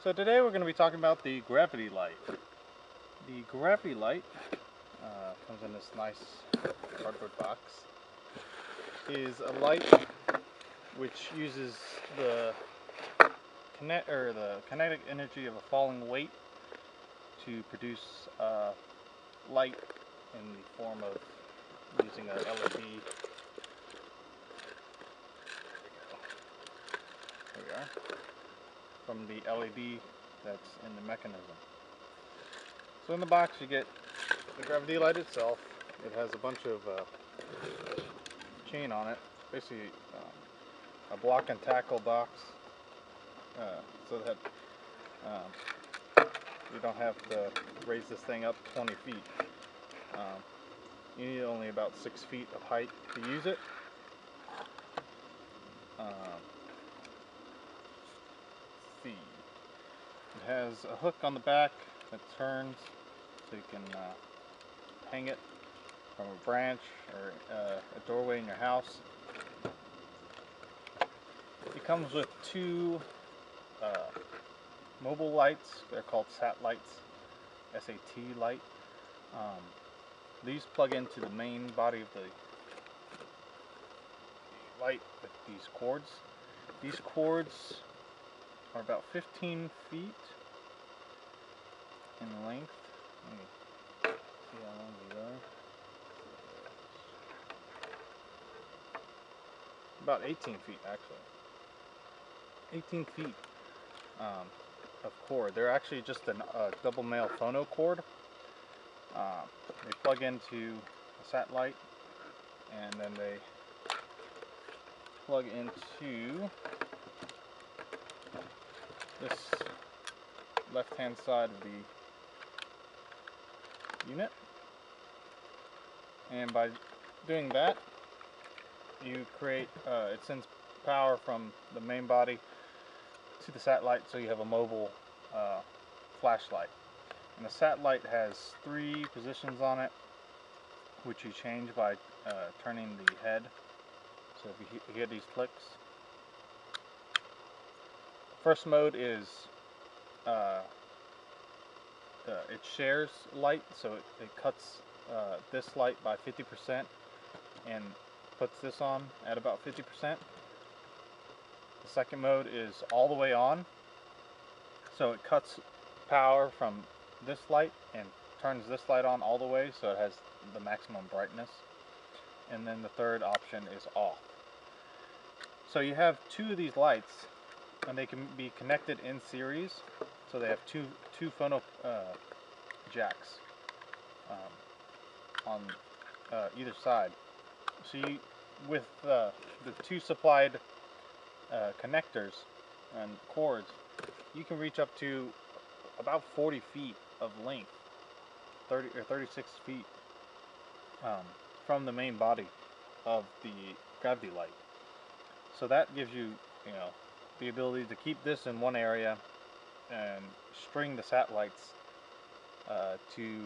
So today we're going to be talking about the GravityLight. The GravityLight comes in this nice cardboard box. Is a light which uses the kinetic energy of a falling weight to produce light in the form of using a LED. There we are. From the LED that's in the mechanism. So in the box you get the GravityLight itself. It has a bunch of chain on it, basically a block and tackle box, so that you don't have to raise this thing up 20 feet. You need only about 6 feet of height to use it. Let's see. It has a hook on the back that turns so you can hang it from a branch or a doorway in your house. It comes with two mobile lights. They're called SAT lights, SAT light. These plug into the main body of the light with these cords. These cords are about 15 feet in length. Let me see how long these are. About 18 feet actually. 18 feet of cord. They're actually just a double male phono cord. They plug into a satellite and then they plug into this left hand side of the unit, and by doing that you create it sends power from the main body to the satellite, so you have a mobile flashlight. And the satellite has 3 positions on it, which you change by turning the head. So if you hear these clicks, first mode is it shares light, so it cuts this light by 50% and puts this on at about 50%. The second mode is all the way on, so it cuts power from this light and turns this light on all the way, so it has the maximum brightness. And then the third option is off. So you have 2 of these lights, and they can be connected in series. So they have two phono jacks on either side. So you, with the 2 supplied connectors and cords, you can reach up to about 40 feet of length, 30 or 36 feet from the main body of the GravityLight. So that gives you, the ability to keep this in one area and string the satellites to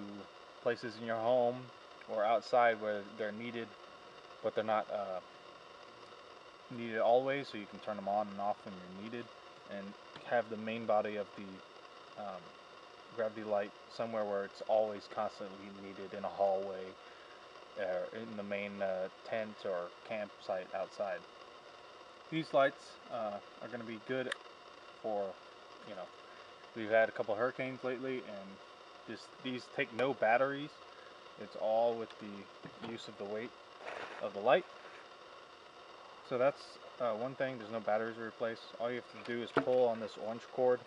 places in your home or outside where they're needed, but they're not needed always, so you can turn them on and off when you're needed, and have the main body of the GravityLight somewhere where it's always constantly needed, in a hallway, in the main tent or campsite outside. These lights are going to be good for, we've had a couple hurricanes lately, and these take no batteries. It's all with the use of the weight of the light. So that's one thing. There's no batteries to replace. All you have to do is pull on this orange cord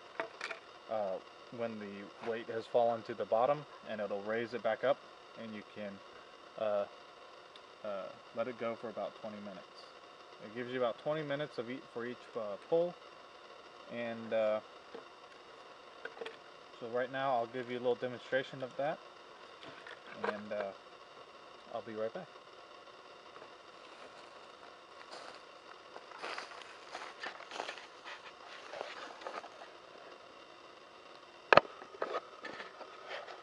when the weight has fallen to the bottom, and it'll raise it back up, and you can let it go for about 20 minutes. It gives you about 20 minutes for each pull, and so right now I'll give you a little demonstration of that, and I'll be right back.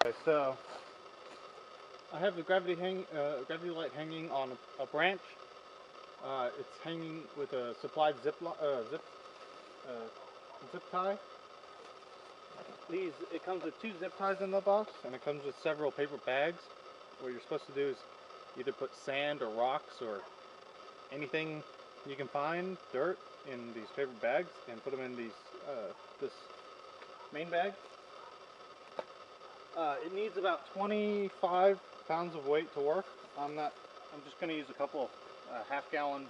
Okay, so I have the GravityLight hanging on a branch. It's hanging with a supplied zip tie. it comes with 2 zip ties in the box, and it comes with several paper bags. What you're supposed to do is either put sand or rocks or anything you can find, dirt, in these paper bags, and put them in these this main bag. It needs about 25 pounds of weight to work. I'm just going to use a couple of half-gallon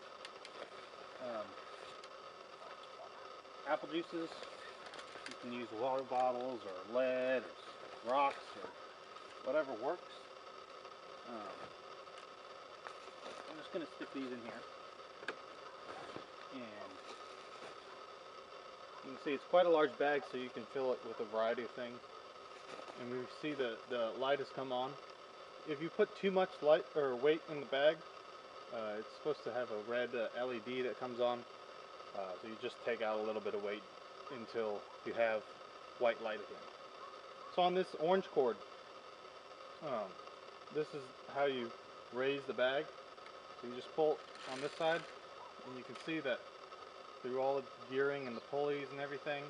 apple juices. You can use water bottles or lead or rocks or whatever works. I'm just going to stick these in here. And you can see it's quite a large bag, so you can fill it with a variety of things. And we see the light has come on. If you put too much light or weight in the bag, it's supposed to have a red LED that comes on. So you just take out a little bit of weight until you have white light again. So on this orange cord, this is how you raise the bag. So you just pull on this side, and you can see that through all the gearing and the pulleys and everything,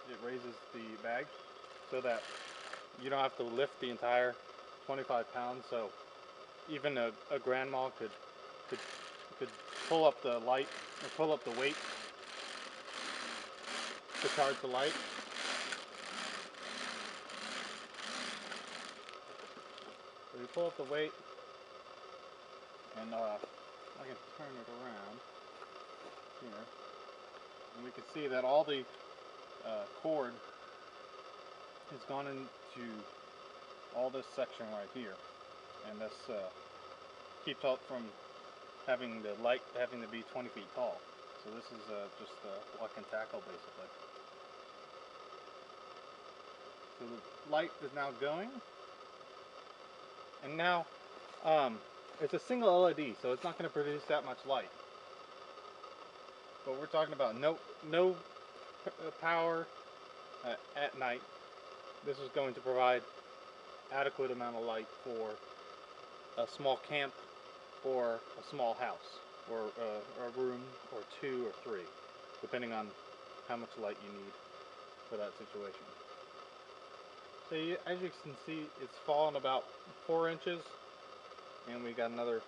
it raises the bag so that you don't have to lift the entire 25 pounds. So even a grandma could pull up the light or pull up the weight to charge the light. So you pull up the weight, and I can turn it around here, and we can see that all the cord has gone into all this section right here, and this keeps up from having the light having to be 20 feet tall. So this is just block and tackle basically. So the light is now going, and now it's a single LED, so it's not going to produce that much light. But we're talking about no power at night. This is going to provide adequate amount of light for a small camp or a small house, or a room or 2 or 3, depending on how much light you need for that situation. So as you can see, it's fallen about 4 inches, and we got another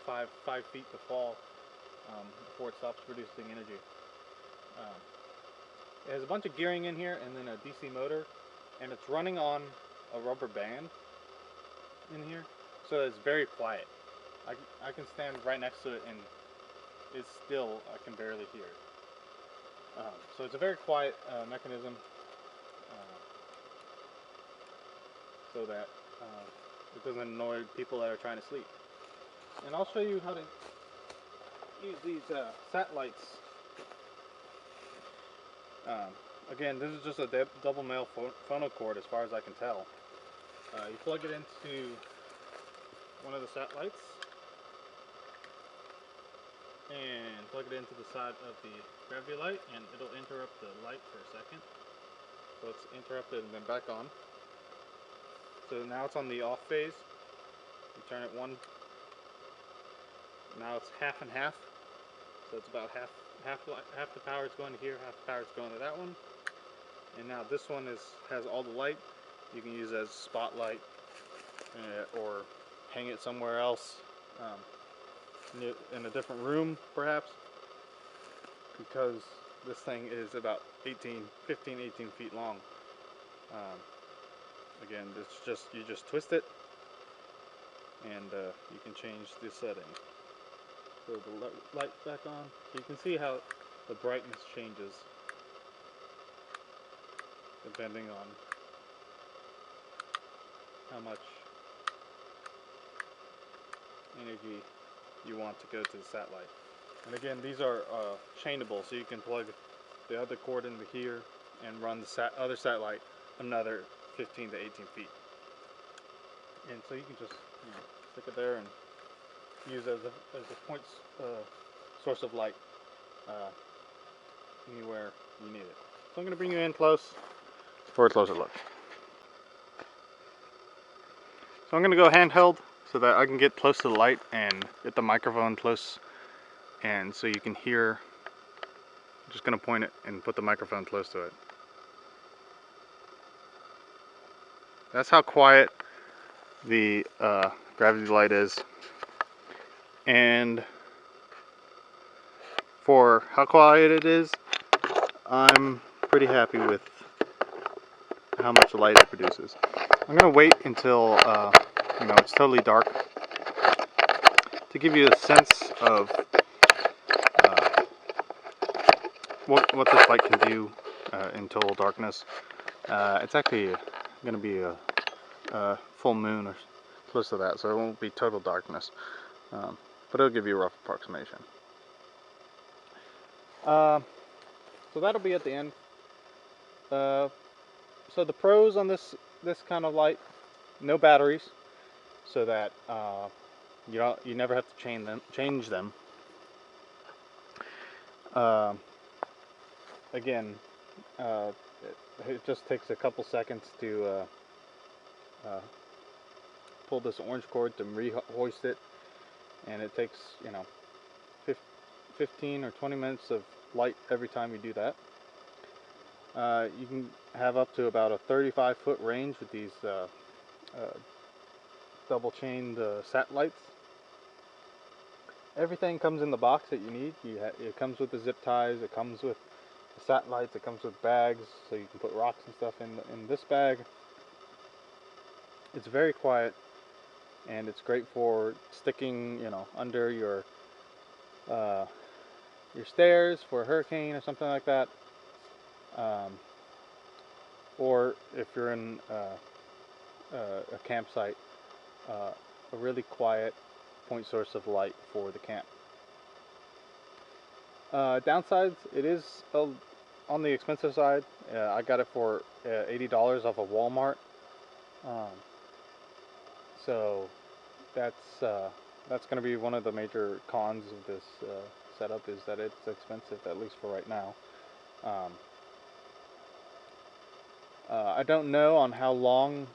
5 feet to fall before it stops producing energy. It has a bunch of gearing in here, and then a DC motor, and it's running on a rubber band in here, so it's very quiet. I can stand right next to it, and it's still, I can barely hear it. So it's a very quiet mechanism, so that it doesn't annoy people that are trying to sleep. And I'll show you how to use these satellites. Again, this is just a double male phono cord as far as I can tell. You plug it into one of the satellites and plug it into the side of the GravityLight, and it'll interrupt the light for a second. So it's interrupted and then back on. So now it's on the off phase. You turn it one. Now it's half and half. So it's about half the power is going to here, half the power is going to that one. And now this one has all the light. You can use it as a spotlight, or hang it somewhere else, in a different room perhaps, because this thing is about 18 feet long. Again, it's just, you just twist it, and you can change the setting. So the light's back on, so you can see how the brightness changes depending on how much energy you want to go to the satellite. And again, these are chainable, so you can plug the other cord into here and run the other satellite another 15 to 18 feet. And so you can just stick it there and use it as a point source of light anywhere you need it. So I'm going to bring you in close for a closer look. So I'm going to go handheld so that I can get close to the light and get the microphone close, and so you can hear. I'm just going to point it and put the microphone close to it. that's how quiet the GravityLight is. And for how quiet it is, I'm pretty happy with how much light it produces. I'm gonna wait until it's totally dark to give you a sense of what this light can do in total darkness. It's actually gonna be a full moon or close to that, so it won't be total darkness, but it'll give you a rough approximation. So that'll be at the end. So the pros on this kind of light: no batteries, so that you never have to change them. Again, it just takes a couple seconds to pull this orange cord to re-hoist it, and it takes 15 or 20 minutes of light every time you do that. You can have up to about a 35-foot range with these double chained satellites. Everything comes in the box that you need. It comes with the zip ties, it comes with the satellites, it comes with bags, so you can put rocks and stuff in this bag. It's very quiet, and it's great for sticking under your stairs for a hurricane or something like that. Or if you're in a campsite, a really quiet point source of light for the camp. Downsides: it is on the expensive side. I got it for $80 off of Walmart. So that's going to be one of the major cons of this setup, is that it's expensive, at least for right now. I don't know on how long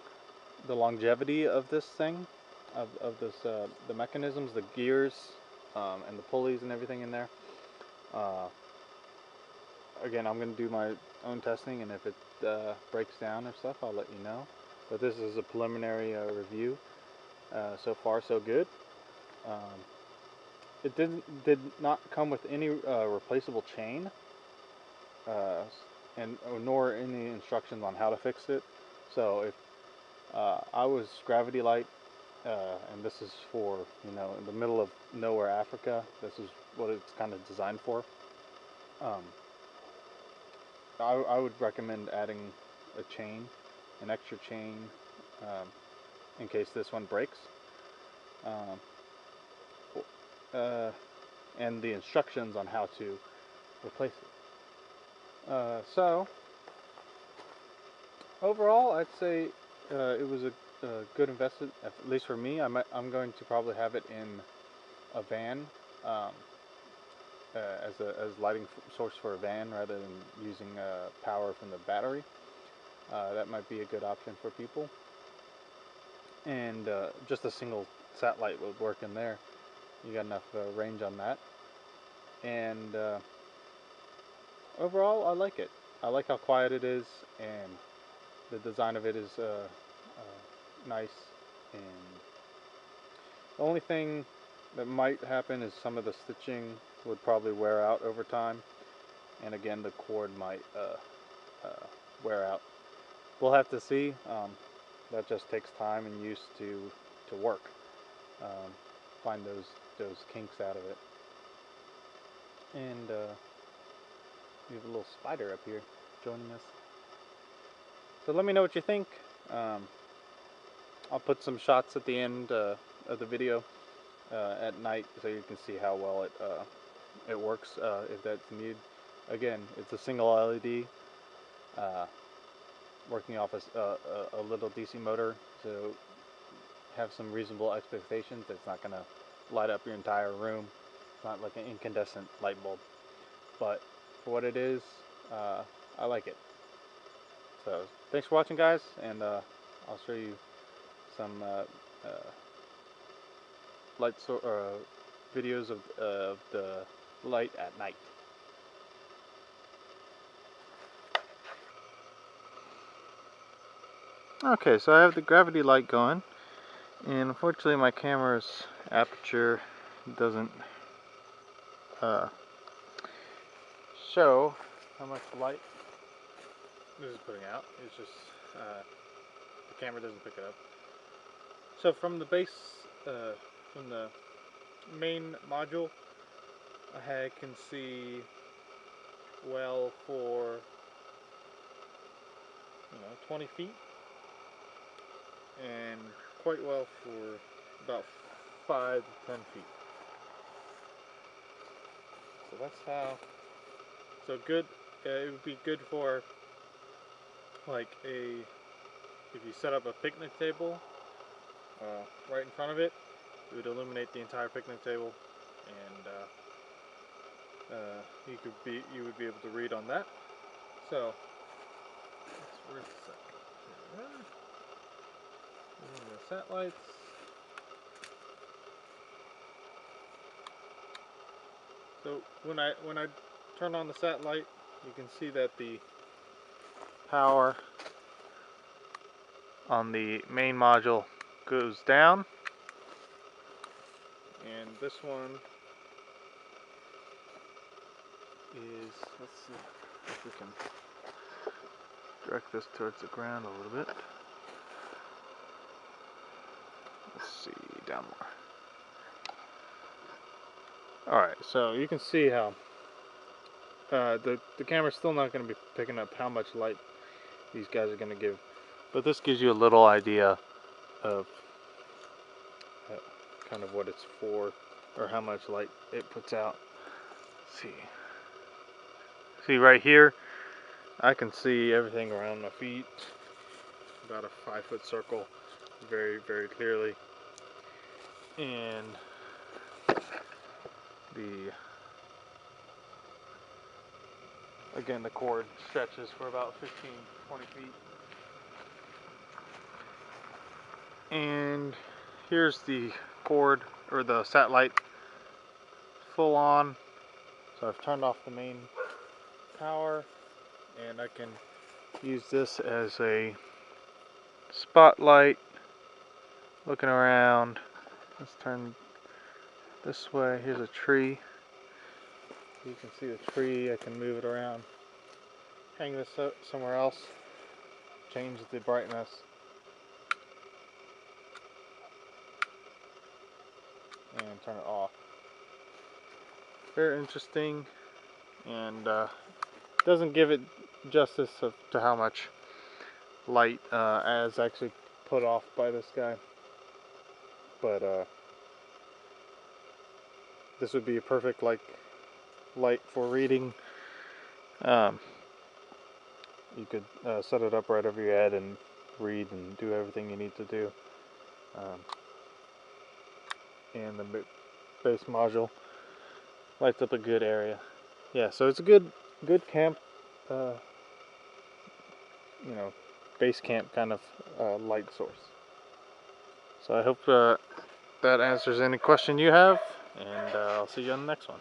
the longevity of this thing, of this the mechanisms, the gears, and the pulleys and everything in there. Again, I'm going to do my own testing, and if it breaks down or stuff, I'll let you know. But this is a preliminary review. So far, so good. It did not come with any replaceable chain, nor any instructions on how to fix it. So if I was GravityLight, and this is for in the middle of nowhere Africa, this is what it's kind of designed for. I would recommend adding a chain, an extra chain, in case this one breaks. And the instructions on how to replace it. So overall, I'd say it was a good investment, at least for me. I'm going to probably have it in a van, as lighting source for a van, rather than using power from the battery. That might be a good option for people. And just a single satellite would work in there. You got enough range on that. And overall, I like it. I like how quiet it is, and the design of it is nice. And the only thing that might happen is some of the stitching would probably wear out over time, and again, the cord might wear out. We'll have to see. That just takes time and use to work. Find those kinks out of it. And we have a little spider up here joining us. So let me know what you think. I'll put some shots at the end of the video at night, so you can see how well it works, if that's needed. Again, it's a single LED, working off a little DC motor, so have some reasonable expectations. It's not going to light up your entire room. It's not like an incandescent light bulb, but for what it is, I like it. So thanks for watching, guys, and I'll show you some videos of the light at night. Okay, so I have the GravityLight going, and unfortunately my camera's aperture doesn't show how much light this is putting out. It's just the camera doesn't pick it up. So from the base, from the main module, I can see well for 20 feet, and quite well for about 5 to 10 feet. So that's how. So good. It would be good for like if you set up a picnic table right in front of it, it would illuminate the entire picnic table, and you would be able to read on that. So where's the satellites? So when I turn on the satellite, you can see that the power on the main module goes down, and this one is, let's see if we can direct this towards the ground a little bit. Let's see, down more. Alright, so you can see how the camera's still not going to be picking up how much light these guys are going to give, but this gives you a little idea of kind of what it's for, or how much light it puts out. Let's see right here, I can see everything around my feet, about a 5-foot circle, very, very clearly. And again, the cord stretches for about 15-20 feet. And here's the cord, or the satellite, full on. So I've turned off the main power, and I can use this as a spotlight, looking around. Let's turn this way. Here's a tree. You can see the tree. I can move it around, hang this up somewhere else, change the brightness, and turn it off. Very interesting, and doesn't give it justice to how much light as actually put off by this guy. But this would be a perfect light for reading. You could set it up right over your head and read and do everything you need to do. And the base module lights up a good area. Yeah, so it's a good camp, base camp kind of light source. So I hope that answers any question you have, and I'll see you on the next one.